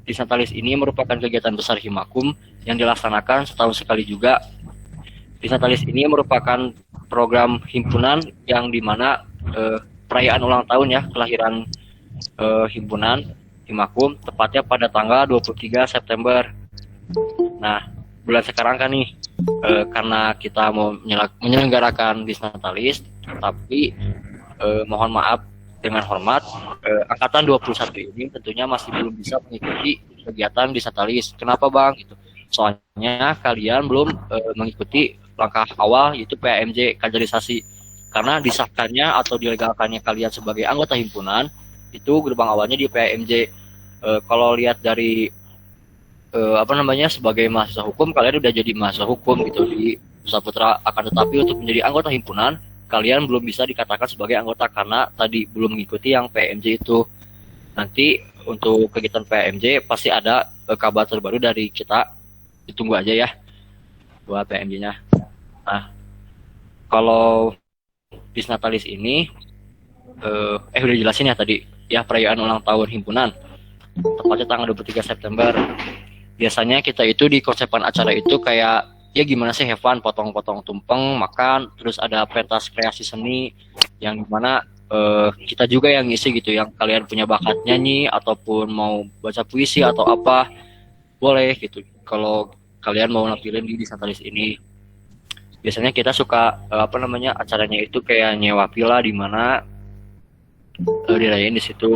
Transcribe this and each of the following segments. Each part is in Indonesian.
Disnatalis ini merupakan kegiatan besar Himakum yang dilaksanakan setahun sekali juga. Disnatalis ini merupakan program himpunan yang dimana perayaan ulang tahun ya kelahiran himpunan Himakum tepatnya pada tanggal 23 September. Nah, bulan sekarang kan nih karena kita mau menyelenggarakan Disnatalis, tapi mohon maaf dengan hormat, angkatan 21 ini tentunya masih belum bisa mengikuti kegiatan Disnatalis. Kenapa Bang? Gitu. Soalnya kalian belum mengikuti langkah awal yaitu PMJ kaderisasi. Karena disahkannya atau dilegalkannya kalian sebagai anggota himpunan itu gerbang awalnya di PMJ. Kalau lihat dari sebagai mahasiswa hukum, kalian udah jadi mahasiswa hukum gitu di Nusa Putra, akan tetapi untuk menjadi anggota himpunan kalian belum bisa dikatakan sebagai anggota karena tadi belum mengikuti yang PMJ itu. Nanti untuk kegiatan PMJ pasti ada kabar terbaru dari kita, ditunggu aja ya buat PMJ-nya. Nah, kalau Disnatalis ini udah jelasin ya tadi ya, perayaan ulang tahun himpunan tepatnya tanggal 23 September. Biasanya kita itu di konsepan acara itu kayak ya gimana sih, have fun, potong-potong tumpeng, makan, terus ada pentas kreasi seni yang dimana kita juga yang ngisi gitu, yang kalian punya bakat nyanyi ataupun mau baca puisi atau apa boleh gitu. Kalau kalian mau nampilin di Disnatalis ini, biasanya kita suka acaranya itu kayak nyewa villa di mana dirayain di situ.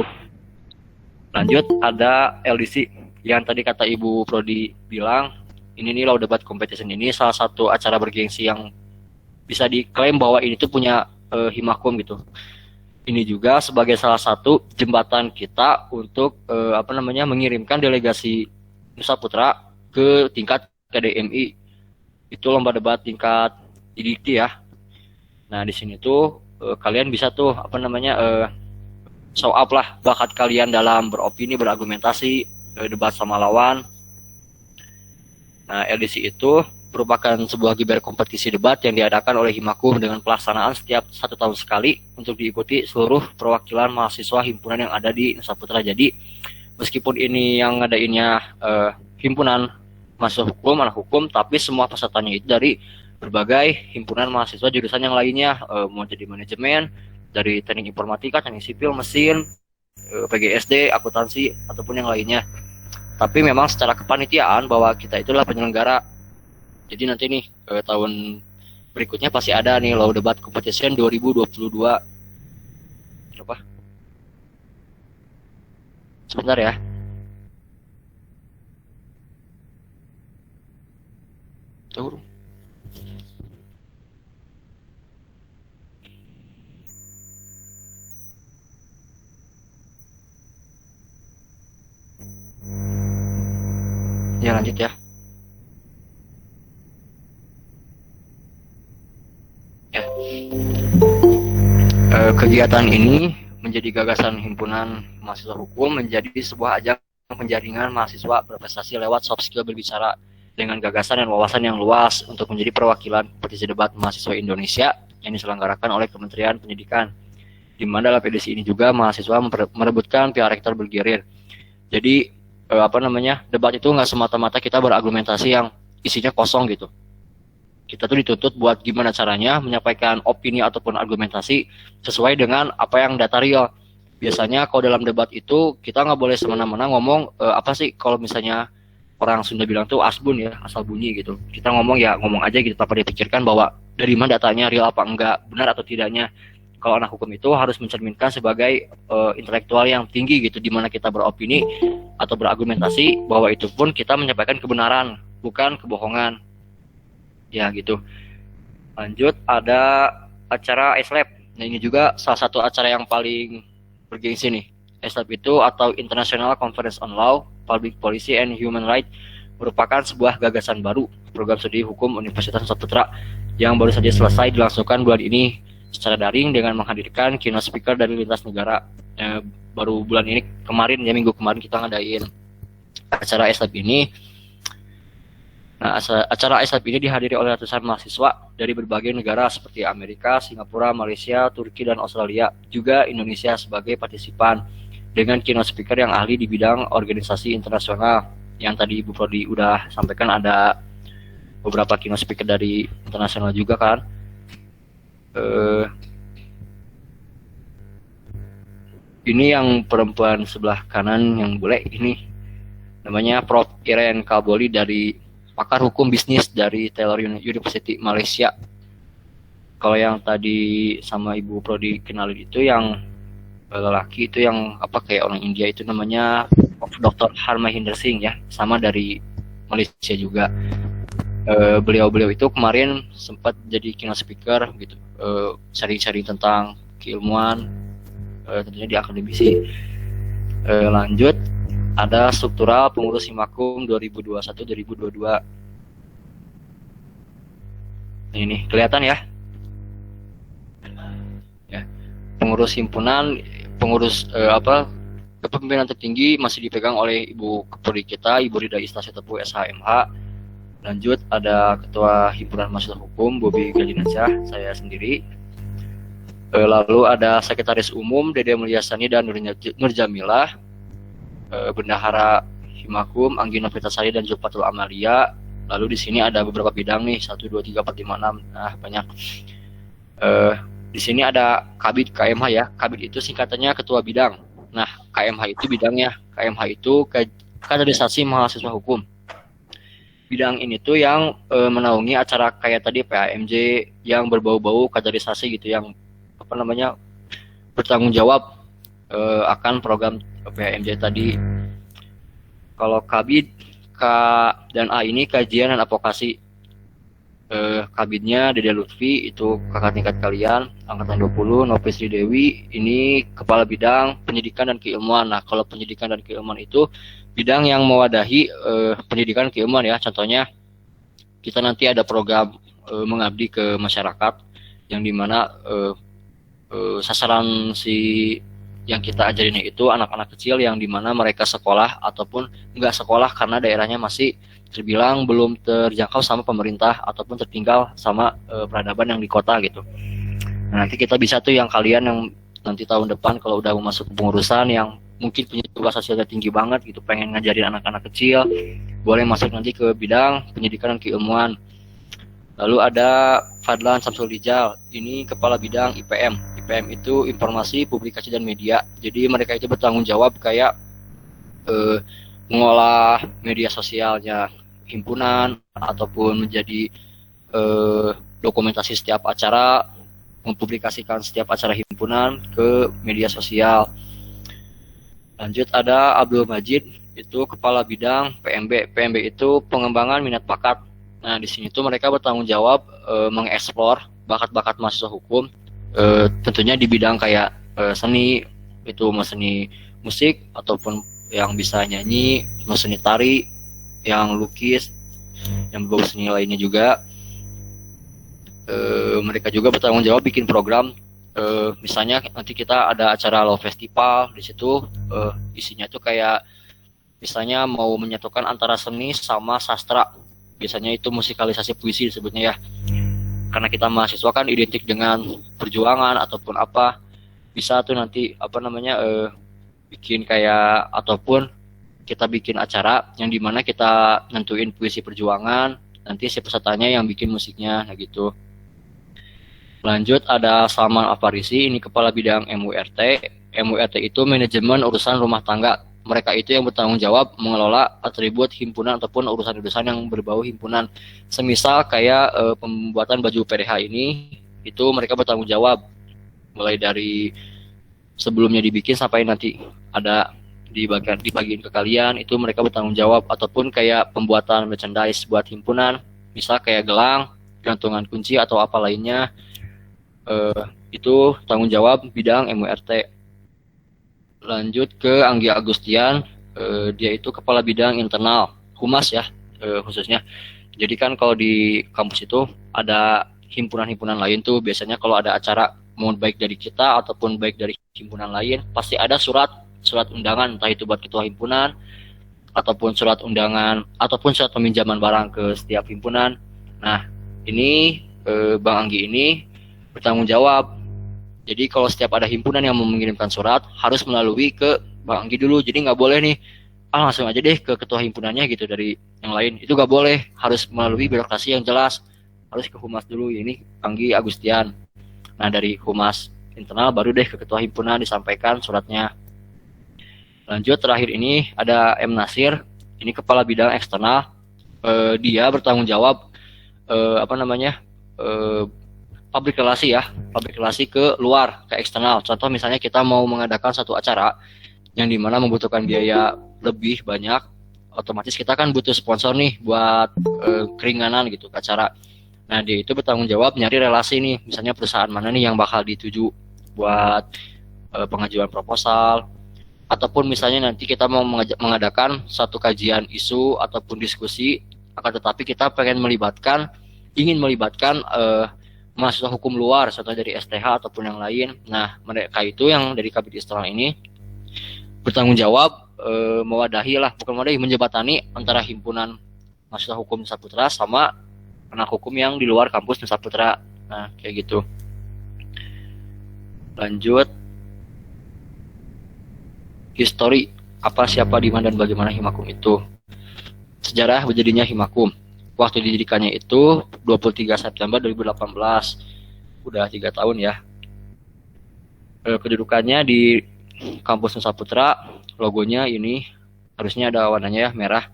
Lanjut ada LDC yang tadi kata Ibu Prodi bilang, ini nih Law Debat Competition ini salah satu acara bergengsi yang bisa diklaim bahwa ini tuh punya Himakum gitu. Ini juga sebagai salah satu jembatan kita untuk mengirimkan delegasi Nusa Putra ke tingkat KDMI. Itu lomba debat tingkat IDIKTI ya. Nah, di sini tuh kalian bisa tuh show up lah bakat kalian dalam beropini, berargumentasi, debat sama lawan. Nah, LDC itu merupakan sebuah giber kompetisi debat yang diadakan oleh Himakum dengan pelaksanaan setiap 1 tahun sekali untuk diikuti seluruh perwakilan mahasiswa himpunan yang ada di Nusa Putra. Jadi, meskipun ini yang ngadainnya himpunan mahasiswa hukum, anak hukum, tapi semua pesertanya itu dari berbagai himpunan mahasiswa jurusan yang lainnya, mau jadi manajemen, dari teknik informatika, teknik sipil, mesin, PGSD, akuntansi, ataupun yang lainnya. Tapi memang secara kepanitiaan bahwa kita itulah penyelenggara. Jadi nanti nih tahun berikutnya pasti ada nih Law Debat Competition 2022. Apa? Sebentar ya. Tunggu. Ya lanjut ya. Kegiatan ini menjadi gagasan himpunan mahasiswa hukum menjadi sebuah ajang penjaringan mahasiswa berprestasi lewat soft skill berbicara dengan gagasan dan wawasan yang luas untuk menjadi perwakilan kompetisi debat mahasiswa Indonesia yang diselenggarakan oleh Kementerian Pendidikan. Di mana dalam edisi ini juga mahasiswa merebutkan piala rektor bergilir. Jadi debat itu nggak semata-mata kita berargumentasi yang isinya kosong gitu. Kita tuh dituntut buat gimana caranya menyampaikan opini ataupun argumentasi sesuai dengan apa yang data real. Biasanya kalau dalam debat itu kita nggak boleh semena-mena ngomong kalau misalnya orang Sunda bilang tuh asbun ya, asal bunyi gitu. Kita ngomong aja gitu tanpa dipikirkan bahwa dari mana datanya real apa enggak, benar atau tidaknya. Kalau anak hukum itu harus mencerminkan sebagai intelektual yang tinggi gitu, di mana kita beropini atau berargumentasi bahwa itu pun kita menyampaikan kebenaran, bukan kebohongan. Ya gitu. Lanjut ada acara SLab. Nah, ini juga salah satu acara yang paling bergengsi nih. SLab itu atau International Conference on Law, Public Policy and Human Rights merupakan sebuah gagasan baru program studi hukum Universitas Nusa Putra yang baru saja selesai dilangsungkan bulan ini secara daring dengan menghadirkan keynote speaker dari lintas negara. Baru bulan ini minggu kemarin kita ngadain acara SLab ini. Nah, acara SLab ini dihadiri oleh ratusan mahasiswa dari berbagai negara seperti Amerika, Singapura, Malaysia, Turki, dan Australia. Juga Indonesia sebagai partisipan. dengan keynote speaker yang ahli di bidang organisasi internasional. Yang tadi Ibu Prodi udah sampaikan ada beberapa keynote speaker dari internasional juga kan. Ini yang perempuan sebelah kanan yang bule ini namanya Prof. Irene Kaboli dari pakar hukum bisnis dari Taylor University Malaysia. Kalau yang tadi sama Ibu Prodi kenalin itu yang lelaki itu yang apa kayak orang India itu namanya Dr. Harminder Singh ya, sama dari Malaysia juga. Beliau itu kemarin sempat jadi keynote speaker gitu, sharing-sharing tentang keilmuan, tentunya di akademisi. Lanjut ada struktural pengurus Himakum 2021-2022. Ini kelihatan ya? Ya. Pengurus himpunan, kepemimpinan tertinggi masih dipegang oleh Ibu Keprodi kita, Ibu Rida Ista Sitepu SHMH. Lanjut ada Ketua Himpunan Mahasiswa Hukum Bobi Galinansyah, saya sendiri. Lalu ada Sekretaris Umum Dede Mulyasani dan Nur Jamilah, Bendahara Himakum Anggi Novitasari dan Zulfatul Amalia. Lalu di sini ada beberapa bidang nih, 1, 2, 3, 4, 5, 6, nah banyak. Di sini ada Kabid KMH ya. Kabid itu singkatannya Ketua Bidang. Nah, KMH itu bidangnya. KMH itu Kaderisasi Mahasiswa Hukum. Bidang ini tuh yang menaungi acara kayak tadi PAMJ yang berbau-bau kaderisasi gitu, yang bertanggung jawab akan program PAMJ tadi. Kalau Kabid K dan A ini kajian dan advokasi. Kabidnya Dede Lutfi, itu kakak tingkat kalian, angkatan 20. Novi Sri Dewi ini kepala bidang pendidikan dan keilmuan. Nah, kalau pendidikan dan keilmuan itu bidang yang mewadahi pendidikan dan keilmuan ya. Contohnya kita nanti ada program mengabdi ke masyarakat, yang dimana sasaran yang kita ajarin itu anak-anak kecil yang dimana mereka sekolah ataupun nggak sekolah karena daerahnya masih terbilang belum terjangkau sama pemerintah ataupun tertinggal sama peradaban yang di kota gitu. Nah, nanti kita bisa tuh yang kalian yang nanti tahun depan kalau udah mau masuk pengurusan yang mungkin punya tugas sosialnya tinggi banget gitu, pengen ngajarin anak-anak kecil, boleh masuk nanti ke bidang pendidikan dan keilmuan. Lalu ada Fadlan Samsul Rijal, ini kepala bidang IPM. IPM itu informasi, publikasi dan media. Jadi mereka itu bertanggung jawab kayak mengolah media sosialnya himpunan ataupun menjadi dokumentasi setiap acara, mempublikasikan setiap acara himpunan ke media sosial. Lanjut ada Abdul Majid, itu kepala bidang PMB. PMB itu pengembangan minat bakat. Nah, di sini tuh mereka bertanggung jawab mengeksplor bakat-bakat mahasiswa hukum, tentunya di bidang kayak seni, itu seni musik ataupun yang bisa nyanyi, seni tari, yang lukis, yang berbau seni lainnya juga. Mereka juga bertanggung jawab bikin program. Misalnya nanti kita ada acara Law Festival, di situ isinya tuh kayak misalnya mau menyatukan antara seni sama sastra. Biasanya itu musikalisasi puisi disebutnya ya. Karena kita mahasiswa kan identik dengan perjuangan ataupun apa, bisa tuh nanti bikin kayak ataupun kita bikin acara yang dimana kita nentuin puisi perjuangan, nanti si pesertanya yang bikin musiknya, nah gitu. Lanjut ada Salman Afarisi, ini kepala bidang MURT. MURT itu manajemen urusan rumah tangga. Mereka itu yang bertanggung jawab mengelola atribut himpunan ataupun urusan-urusan yang berbau himpunan. Semisal kayak pembuatan baju PDH ini, itu mereka bertanggung jawab mulai dari sebelumnya dibikin sampai nanti ada dibagiin ke kalian, itu mereka bertanggung jawab. Ataupun kayak pembuatan merchandise buat himpunan, misal kayak gelang, gantungan kunci atau apa lainnya, itu tanggung jawab bidang MURT. Lanjut ke Anggi Agustian, dia itu kepala bidang internal humas ya, khususnya. Jadi kan kalau di kampus itu ada himpunan-himpunan lain tuh, biasanya kalau ada acara mau baik dari kita ataupun baik dari himpunan lain, pasti ada surat undangan, entah itu buat ketua himpunan ataupun surat undangan ataupun surat peminjaman barang ke setiap himpunan. Nah, ini Bang Anggi ini bertanggung jawab. Jadi kalau setiap ada himpunan yang mengirimkan surat, harus melalui ke Bang Anggi dulu, jadi nggak boleh nih langsung aja deh ke ketua himpunannya gitu dari yang lain, itu nggak boleh, harus melalui birokrasi yang jelas, harus ke humas dulu, ini Anggi Agustian. Nah dari humas internal baru deh ke ketua himpunan disampaikan suratnya. Lanjut terakhir ini ada M Nasir, ini kepala bidang eksternal. Dia bertanggung jawab public relasi ke luar, ke eksternal. Contoh misalnya kita mau mengadakan satu acara yang dimana membutuhkan biaya lebih banyak, otomatis kita kan butuh sponsor nih buat keringanan gitu ke acara. Nah dia itu bertanggung jawab nyari relasi nih, misalnya perusahaan mana nih yang bakal dituju buat pengajuan proposal, ataupun misalnya nanti kita mau mengadakan satu kajian isu ataupun diskusi, akan tetapi kita ingin melibatkan mahasiswa hukum luar, contoh dari STH ataupun yang lain. Nah mereka itu yang dari kabit eksternal ini bertanggung jawab menjembatani antara himpunan mahasiswa hukum Nusa Putra sama anak hukum yang di luar kampus Nusa Putra. Nah kayak gitu. Lanjut, histori apa, siapa, di mana, dan bagaimana Himakum itu. Sejarah berdirinya Himakum. Waktu didirikannya itu 23 September 2018. Udah 3 tahun ya. Kedudukannya di kampus Nusa Putra, logonya ini harusnya ada warnanya ya, merah.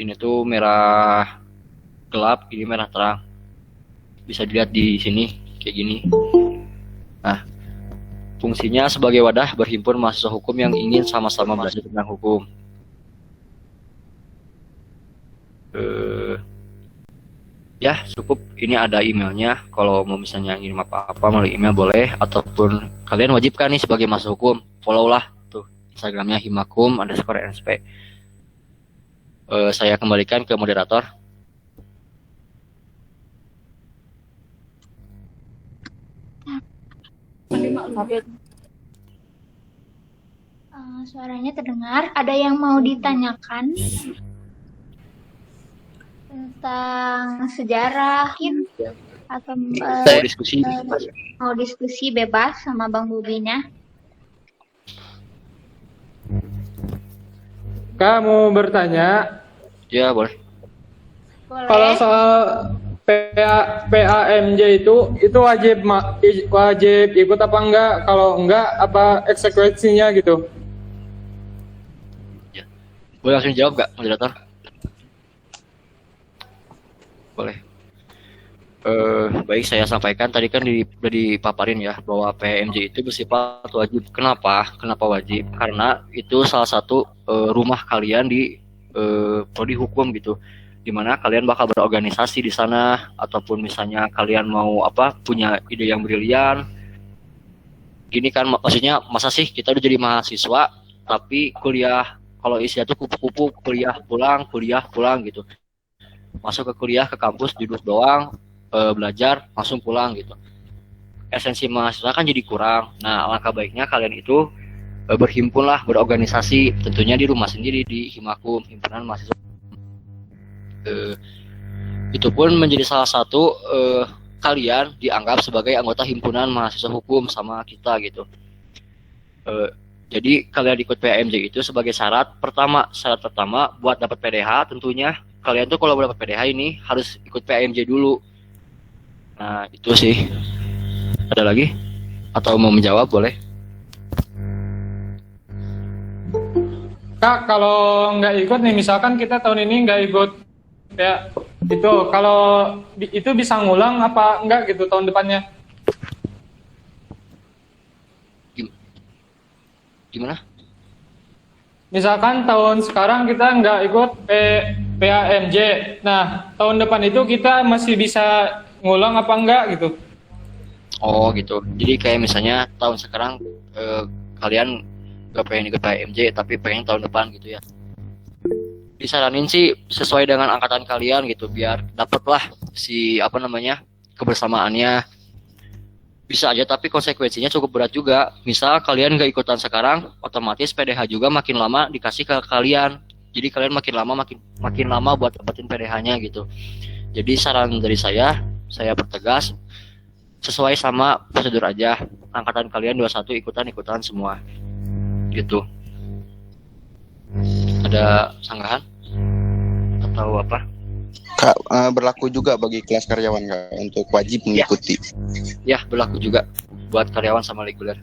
Ini tuh merah gelap, ini merah terang. Bisa dilihat di sini kayak gini. Nah, fungsinya sebagai wadah berhimpun mahasiswa hukum yang ingin sama-sama belajar tentang hukum. Ya cukup, ini ada emailnya, kalau mau misalnya ngirim apa-apa melalui email boleh, ataupun kalian wajibkan nih sebagai mahasiswa hukum follow lah tuh Instagramnya himakum_nsp. Saya kembalikan ke moderator. Suaranya terdengar. Ada yang mau ditanyakan tentang sejarah atau mau diskusi bebas sama Bang Bubinya? Kamu bertanya? Ya boleh. Kalau soal PAMJ itu wajib ikut apa enggak? Kalau enggak apa eksekusinya gitu? Ya. Boleh langsung jawab nggak moderator? Boleh. Baik, saya sampaikan tadi kan udah dipaparin ya bahwa PMJ itu bersifat wajib. Kenapa wajib? Karena itu salah satu rumah kalian di prodi hukum gitu, dimana kalian bakal berorganisasi di sana, ataupun misalnya kalian mau punya ide yang brilian. Gini kan maksudnya, masa sih kita udah jadi mahasiswa tapi kuliah, kalau istilah tuh kupu-kupu, kuliah pulang gitu. Masuk ke kuliah ke kampus duduk doang, belajar langsung pulang gitu. Esensi mahasiswa kan jadi kurang. Nah alangkah baiknya kalian itu berhimpun lah, berorganisasi, tentunya di rumah sendiri di Himakum, himpunan mahasiswa. Itu pun menjadi salah satu kalian dianggap sebagai anggota himpunan mahasiswa hukum sama kita gitu. Jadi kalian ikut PMJ itu sebagai syarat pertama buat dapat PDH. Tentunya kalian tuh kalau dapat PDH ini harus ikut PMJ dulu. Nah itu sih. Ada lagi? Atau mau menjawab boleh? Kak, kalau nggak ikut nih, misalkan kita tahun ini nggak ikut ya itu, kalau itu bisa ngulang apa enggak gitu tahun depannya? Gimana? Misalkan tahun sekarang kita nggak ikut PAMJ, nah tahun depan itu kita masih bisa ngulang apa enggak gitu? Oh gitu. Jadi kayak misalnya tahun sekarang kalian gak pengen ikut PMJ tapi pengen tahun depan gitu ya. Disaranin sih sesuai dengan angkatan kalian gitu, biar dapatlah si kebersamaannya. Bisa aja tapi konsekuensinya cukup berat juga. Misal kalian gak ikutan sekarang, otomatis PDH juga makin lama dikasih ke kalian. Jadi kalian makin lama buat dapetin PDH-nya gitu. Jadi saran dari saya pertegas, sesuai sama prosedur aja. Angkatan kalian 21 ikutan semua gitu. Ada sanggahan atau apa? Kak, berlaku juga bagi kelas karyawan Kak untuk wajib mengikuti. Ya, berlaku juga buat karyawan sama reguler.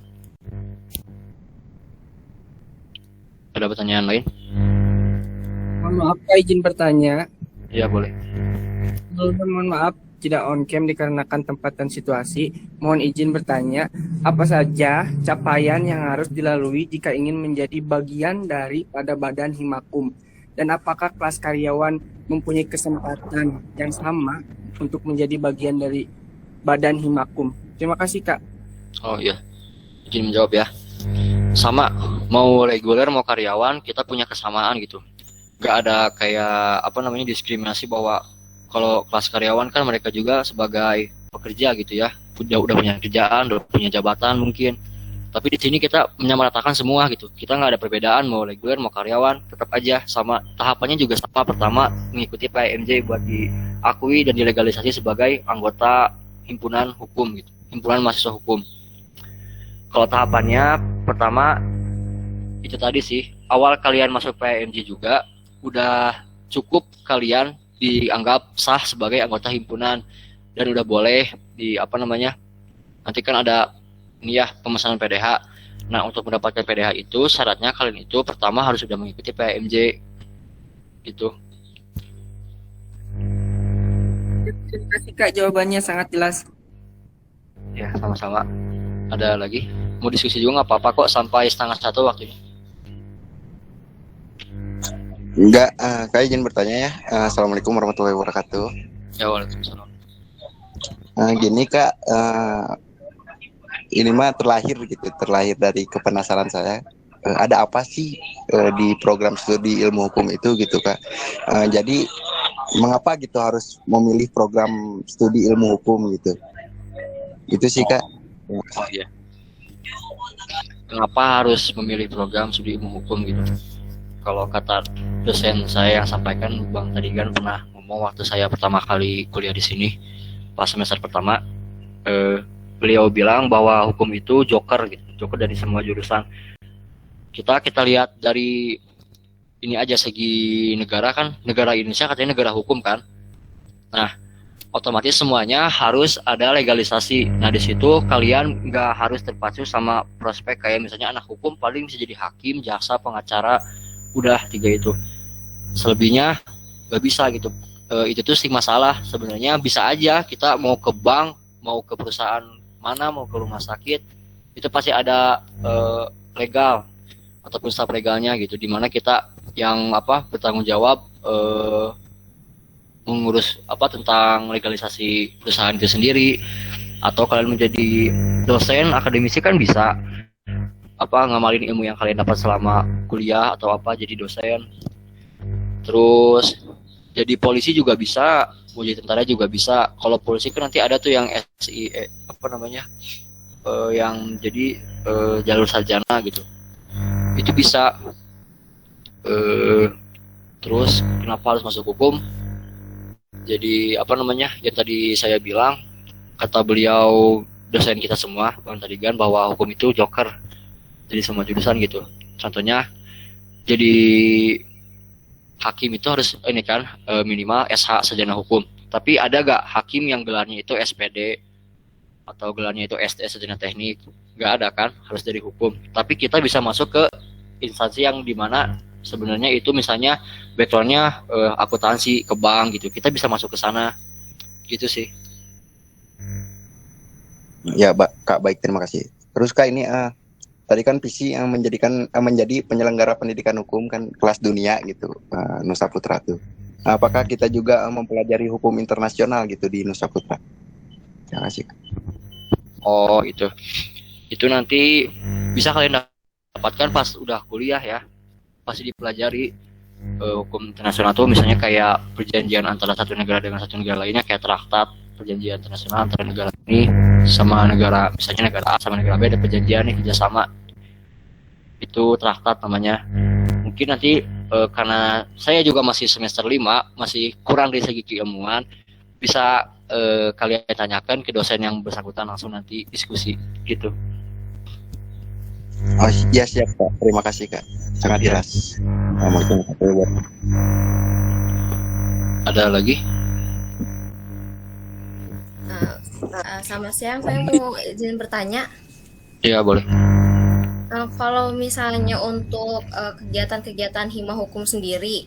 Ada pertanyaan lain? Mohon maaf, Kak, izin bertanya. Ya, boleh. Mohon maaf, tidak on cam dikarenakan tempat dan situasi. Mohon izin bertanya, apa saja capaian yang harus dilalui jika ingin menjadi bagian dari pada badan Himakum? Dan apakah kelas karyawan mempunyai kesempatan yang sama untuk menjadi bagian dari badan Himakum? Terima kasih, Kak. Oh iya, izin menjawab ya. Sama, mau reguler mau karyawan, kita punya kesamaan gitu. Gak ada kayak diskriminasi bahwa kalau kelas karyawan kan mereka juga sebagai pekerja gitu ya, udah punya kerjaan, udah punya jabatan mungkin. Tapi di sini kita menyamaratakan semua gitu. Kita nggak ada perbedaan mau reguler mau karyawan, tetap aja sama, tahapannya juga sama. Pertama mengikuti PMJ buat diakui dan dilegalisasi sebagai anggota himpunan hukum gitu, himpunan mahasiswa hukum. Kalau tahapannya pertama itu tadi sih, awal kalian masuk PMJ juga udah cukup kalian dianggap sah sebagai anggota himpunan dan udah boleh nanti kan ada ini ya pemesanan PDH. Nah, untuk mendapatkan PDH itu syaratnya kalian itu pertama harus sudah mengikuti PMJ gitu. Terima kasih, Kak, jawabannya sangat jelas. Ya, sama-sama. Ada lagi? Mau diskusi juga nggak apa-apa kok, sampai 12:30 waktunya. Enggak, Kak izin bertanya ya. Assalamualaikum warahmatullahi wabarakatuh. Ya, waalaikumsalam. Gini Kak, ini mah terlahir dari kepenasaran saya. Ada apa sih di program studi ilmu hukum itu gitu Kak? Jadi mengapa gitu harus memilih program studi ilmu hukum gitu? Itu sih Kak. Oh iya. Kenapa harus memilih program studi ilmu hukum gitu? Kalau kata dosen saya yang sampaikan, Bang tadi kan pernah ngomong waktu saya pertama kali kuliah di sini pas semester pertama, beliau bilang bahwa hukum itu joker gitu, joker dari semua jurusan. Kita lihat dari ini aja segi negara kan, negara Indonesia katanya negara hukum kan. Nah, otomatis semuanya harus ada legalisasi. Nah, di situ kalian nggak harus terpacu sama prospek kayak misalnya anak hukum paling bisa jadi hakim, jaksa, pengacara, udah 3 itu. Selebihnya nggak bisa gitu. Itu tuh sih masalah. Sebenarnya bisa aja kita mau ke bank, mau ke perusahaan mana, mau ke rumah sakit, itu pasti ada legal ataupun staf legalnya gitu, dimana kita yang bertanggung jawab mengurus tentang legalisasi perusahaan itu sendiri. Atau kalian menjadi dosen akademisi kan bisa ngamalin ilmu yang kalian dapat selama kuliah atau jadi dosen. Terus jadi polisi juga bisa, mau jadi tentara juga bisa. Kalau polisi kan nanti ada tuh yang SIE yang jadi jalur sarjana gitu, itu bisa. Terus kenapa harus masuk hukum? Jadi yang tadi saya bilang, kata beliau dosen kita semua Bang Tadigan, bahwa hukum itu joker jadi semua jurusan gitu. Contohnya jadi hakim itu harus minimal SH sarjana hukum. Tapi ada gak hakim yang gelarnya itu SPD atau gelarnya itu ST sarjana teknik? Gak ada kan, harus dari hukum. Tapi kita bisa masuk ke instansi yang dimana sebenarnya itu misalnya backgroundnya akuntansi, ke bank gitu. Kita bisa masuk ke sana gitu sih. Ya Kak, baik, terima kasih. Terus Kak ini tadi kan PC yang menjadi penyelenggara pendidikan hukum kan kelas dunia gitu, Nusa Putra tuh. Apakah kita juga mempelajari hukum internasional gitu di Nusa Putra? Terima kasih. Oh itu nanti bisa kalian dapatkan pas udah kuliah ya, pasti dipelajari hukum internasional tuh misalnya kayak perjanjian antara satu negara dengan satu negara lainnya, kayak traktat perjanjian internasional antara negara ini sama negara, misalnya negara A sama negara B ada perjanjian nih kerjasama, itu traktat namanya. Mungkin nanti karena saya juga masih semester 5, masih kurang dari segi keilmuan, bisa kalian tanyakan ke dosen yang bersangkutan langsung nanti diskusi gitu. Oh iya siap Kak, terima kasih Kak, sangat jelas. Mungkin Ada lagi? Selamat siang, saya mau izin bertanya. Ya boleh. Kalau misalnya untuk kegiatan-kegiatan hima hukum sendiri,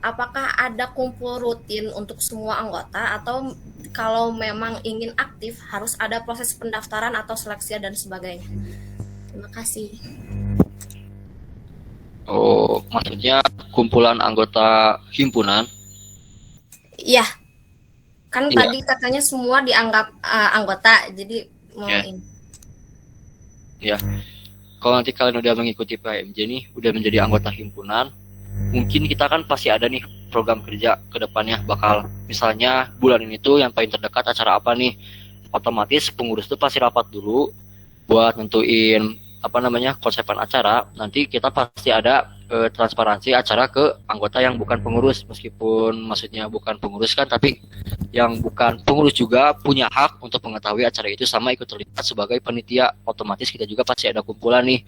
apakah ada kumpul rutin untuk semua anggota atau kalau memang ingin aktif harus ada proses pendaftaran atau seleksi dan sebagainya? Terima kasih. Oh, maksudnya kumpulan anggota himpunan? Iya, kan Iya. tadi katanya semua dianggap anggota, jadi mau Ya. ini. Ya. Kalau nanti kalian udah mengikuti PMJ nih, udah menjadi anggota himpunan, mungkin kita kan pasti ada nih program kerja ke depannya, bakal misalnya bulan ini tuh yang paling terdekat acara apa nih, otomatis pengurus tuh pasti rapat dulu buat nentuin apa namanya konsepan acara. Nanti kita pasti ada transparansi acara ke anggota yang bukan pengurus, meskipun maksudnya bukan pengurus kan, tapi yang bukan pengurus juga punya hak untuk mengetahui acara itu sama ikut terlibat sebagai panitia. Otomatis kita juga pasti ada kumpulan nih,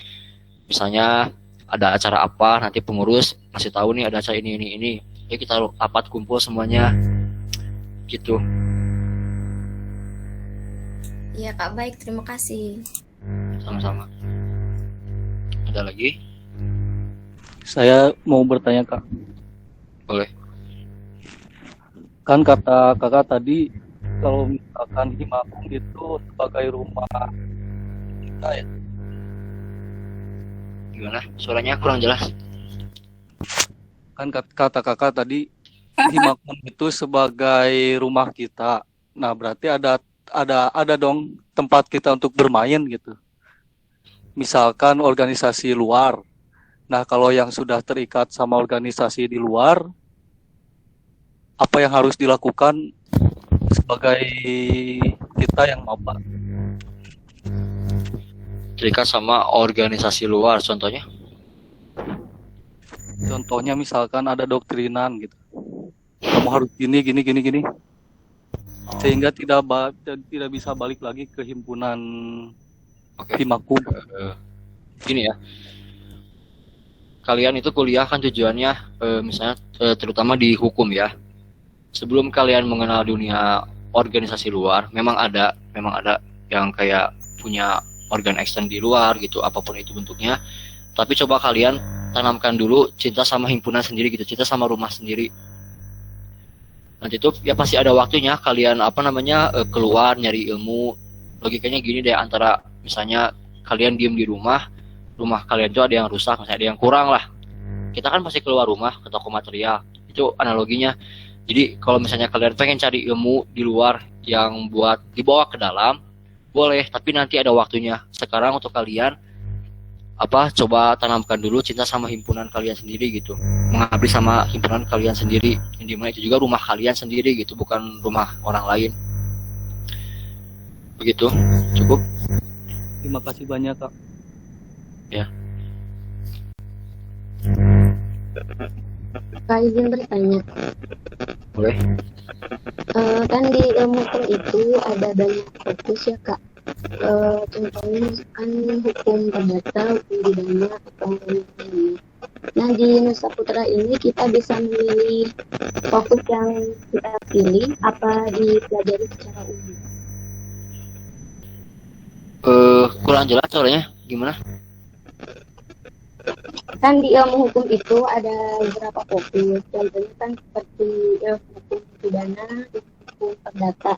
misalnya ada acara apa, nanti pengurus masih tahu nih ada acara ini. Ya kita rapat kumpul semuanya gitu. Iya Kak, baik, terima kasih. Sama-sama. Ada lagi? Saya mau bertanya Kak. Boleh. Kan kata kakak tadi kalau misalkan hima hukum itu sebagai rumah kita ya. Gimana? Suaranya kurang jelas. Kan kata kakak tadi hima hukum itu sebagai rumah kita. Nah berarti ada dong tempat kita untuk bermain gitu. Misalkan organisasi luar. Nah kalau yang sudah terikat sama organisasi di luar, apa yang harus dilakukan sebagai kita yang maba? Terikat sama organisasi luar, contohnya? Contohnya misalkan ada doktrinan gitu. Kamu harus gini. Sehingga tidak bisa balik lagi ke himpunan Oke. himakum. Gini ya. Kalian itu kuliah kan tujuannya misalnya terutama di hukum ya. Sebelum kalian mengenal dunia organisasi luar, memang ada yang kayak punya organ ekstern di luar gitu, apapun itu bentuknya. Tapi coba kalian tanamkan dulu cinta sama himpunan sendiri gitu, cinta sama rumah sendiri. Nanti tuh ya pasti ada waktunya kalian keluar nyari ilmu. Logikanya gini deh, antara misalnya kalian diem di rumah kalian tuh ada yang rusak, misalnya ada yang kurang lah. Kita kan pasti keluar rumah ke toko material. Itu analoginya. Jadi kalau misalnya kalian pengen cari ilmu di luar yang buat dibawa ke dalam, boleh, tapi nanti ada waktunya. Sekarang untuk kalian coba tanamkan dulu cinta sama himpunan kalian sendiri gitu. Mengabdi sama himpunan kalian sendiri. Yang dimana itu juga rumah kalian sendiri gitu, bukan rumah orang lain. Begitu. Cukup? Terima kasih banyak Kak. Ya. Kak, izin bertanya. Boleh. Kan di ilmu hukum itu ada banyak fokus ya Kak. Contohnya misalkan hukum perdata, hukum pidana, atau lain-lain. Nah di Nusa Putra ini kita bisa memilih fokus yang kita pilih apa dipelajari secara umum. Kurang jelas soalnya gimana? Kan di ilmu hukum itu ada beberapa fokus, contohnya kan seperti ilmu hukum pidana, hukum perdata.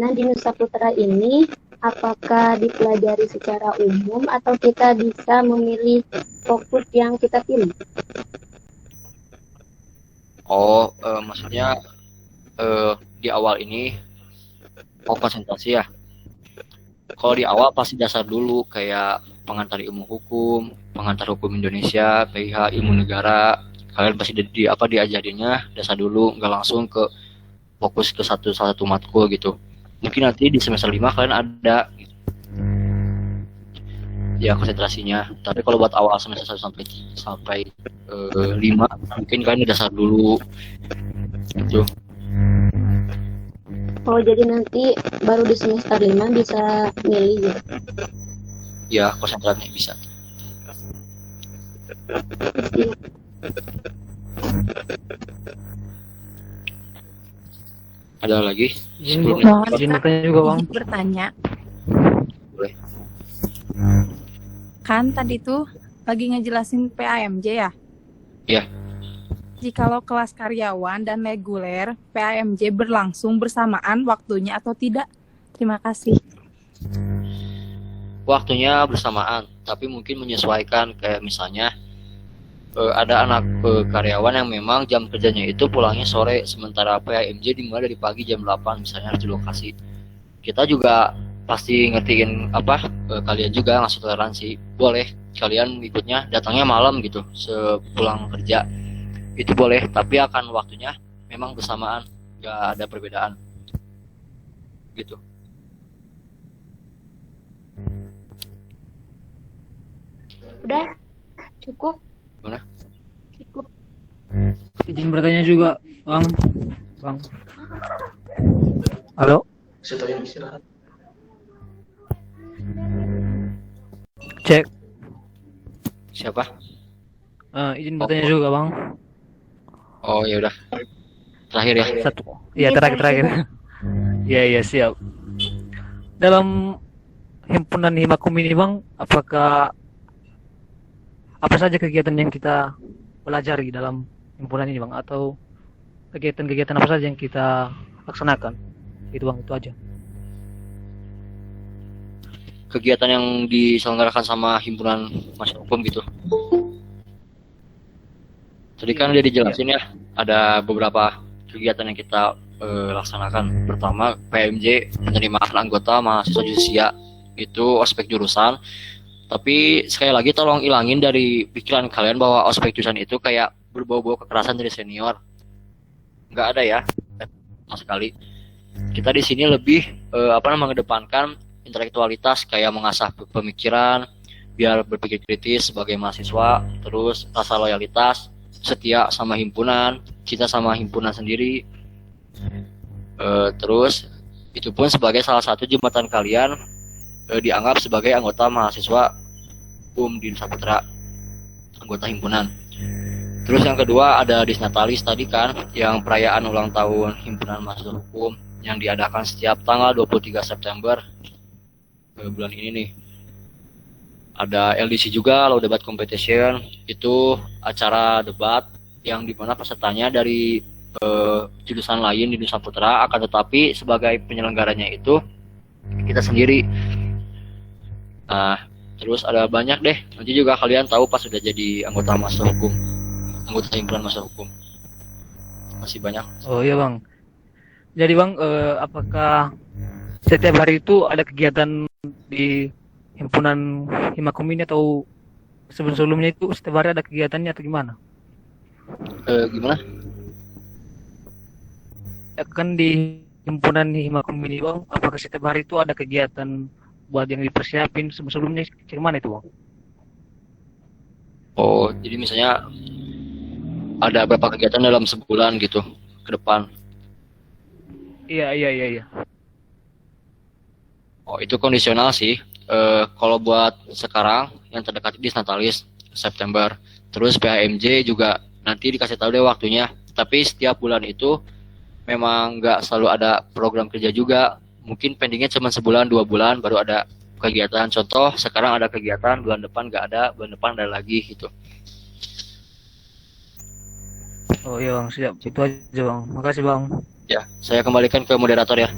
Nah di Nusa Putra ini apakah dipelajari secara umum atau kita bisa memilih fokus yang kita pilih? Oh, maksudnya di awal ini konsentrasi ya. Kalau di awal pasti dasar dulu kayak pengantar ilmu hukum, pengantar hukum Indonesia, PIH ilmu negara. Kalian pasti diajarinnya dasar dulu, nggak langsung ke fokus ke satu matkul gitu. Mungkin nanti di semester 5 kalian ada gitu, ya konsentrasinya. Tapi kalau buat awal semester 1 sampai 5 mungkin kalian dasar dulu gitu. Oh jadi nanti baru di semester 5 bisa milih gitu. Ya, konsentratnya bisa. Ada lagi? Izin bertanya juga bang. Bertanya. Boleh. Kan tadi tuh lagi ngejelasin PAMJ ya? Iya. Jikalau kelas karyawan dan reguler, PAMJ berlangsung bersamaan waktunya atau tidak? Terima kasih. Waktunya bersamaan, tapi mungkin menyesuaikan, kayak misalnya ada anak karyawan yang memang jam kerjanya itu pulangnya sore, sementara PAMJ dimulai dari pagi jam 8 misalnya harus di lokasi. Kita juga pasti ngertiin kalian juga ngasih toleransi. Boleh kalian ikutnya datangnya malam gitu, sepulang kerja. Itu boleh, tapi akan waktunya memang bersamaan, nggak ada perbedaan. Gitu. Udah? Cukup? Mana? Cukup. Izin bertanya juga bang. Halo. Cek. Siapa? Izin bertanya juga bang. Oh ya udah. Terakhir ya. Satu. Iya terakhir. Iya siap. Dalam himpunan Himakum ini bang, apakah apa saja kegiatan yang kita pelajari dalam himpunan ini bang, atau kegiatan-kegiatan apa saja yang kita laksanakan? Itu bang, itu aja. Kegiatan yang diselenggarakan sama himpunan mahasiswa hukum gitu. Tadi kan udah dijelasin ya, ada beberapa kegiatan yang kita laksanakan. Pertama, PMJ, penerimaan anggota mahasiswa jurusia, itu ospek jurusan. Tapi sekali lagi tolong ilangin dari pikiran kalian bahwa ospek jurusan itu kayak berbau-bau kekerasan dari senior. Nggak ada ya, sama sekali. Kita di sini lebih mengedepankan intelektualitas, kayak mengasah pemikiran, biar berpikir kritis sebagai mahasiswa, terus rasa loyalitas, setia sama himpunan, cinta sama himpunan sendiri. Terus itu pun sebagai salah satu jembatan kalian dianggap sebagai anggota mahasiswa di Nusa Putra, anggota himpunan. Terus yang kedua ada Disnatalis tadi kan, yang perayaan ulang tahun himpunan mahasiswa hukum yang diadakan setiap tanggal 23 September bulan ini nih. Ada LDC juga, Law Debat Competition, itu acara debat yang dimana pesertanya dari jurusan lain di Nusa Putra, akan tetapi sebagai penyelenggaranya itu kita sendiri. Nah, terus ada banyak deh. Nanti juga kalian tahu pas sudah jadi anggota mahasiswa hukum, anggota himpunan mahasiswa hukum. Masih banyak. Oh iya bang. Jadi bang, apakah setiap hari itu ada kegiatan di himpunan Himakum ini, atau sebelum-sebelumnya itu setiap hari ada kegiatannya atau gimana? Gimana? Ya, kan di himpunan Himakum ini bang, apakah setiap hari itu ada kegiatan buat yang dipersiapin sebelumnya, gimana itu bang? Oh, jadi misalnya ada berapa kegiatan dalam sebulan gitu ke depan? Iya. Oh, itu kondisional sih. Kalau buat sekarang yang terdekat di Natalis September, terus PHMJ juga nanti dikasih tahu deh waktunya. Tapi setiap bulan itu memang nggak selalu ada program kerja juga. Mungkin pendingnya cuma sebulan 2 bulan baru ada kegiatan. Contoh sekarang ada kegiatan, bulan depan nggak ada, bulan depan ada lagi gitu. Oh iya bang, siap. Itu aja bang. Makasih bang. Ya, saya kembalikan ke moderator ya.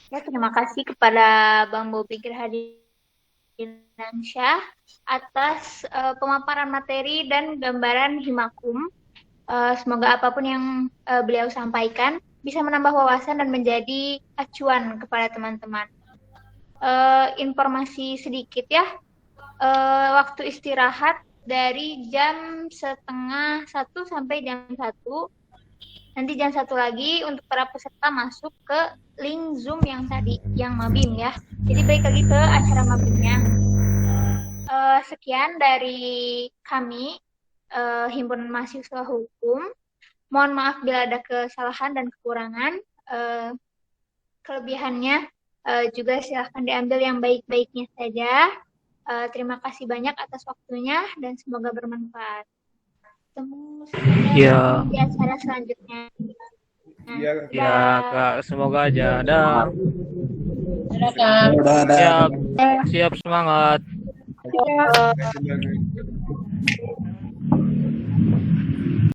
Ya, terima kasih kepada Bang Bobi Gerhadinansyah atas pemaparan materi dan gambaran Himakum. Semoga apapun yang beliau sampaikan bisa menambah wawasan dan menjadi acuan kepada teman-teman. Informasi sedikit ya, waktu istirahat dari jam 12:30 sampai jam 1. Nanti jam 1 lagi untuk para peserta masuk ke link Zoom yang tadi, yang Mabim ya. Jadi balik lagi ke acara Mabimnya. Sekian dari kami, Himpunan Mahasiswa Hukum. Mohon maaf bila ada kesalahan dan kekurangan. Kelebihannya juga silahkan diambil yang baik-baiknya saja. Terima kasih banyak atas waktunya dan semoga bermanfaat. Ketemu Ya, di acara selanjutnya. Iya. ya Kak, semoga aja. Dah. Udah ada. Siap, siap semangat. Terima kasih.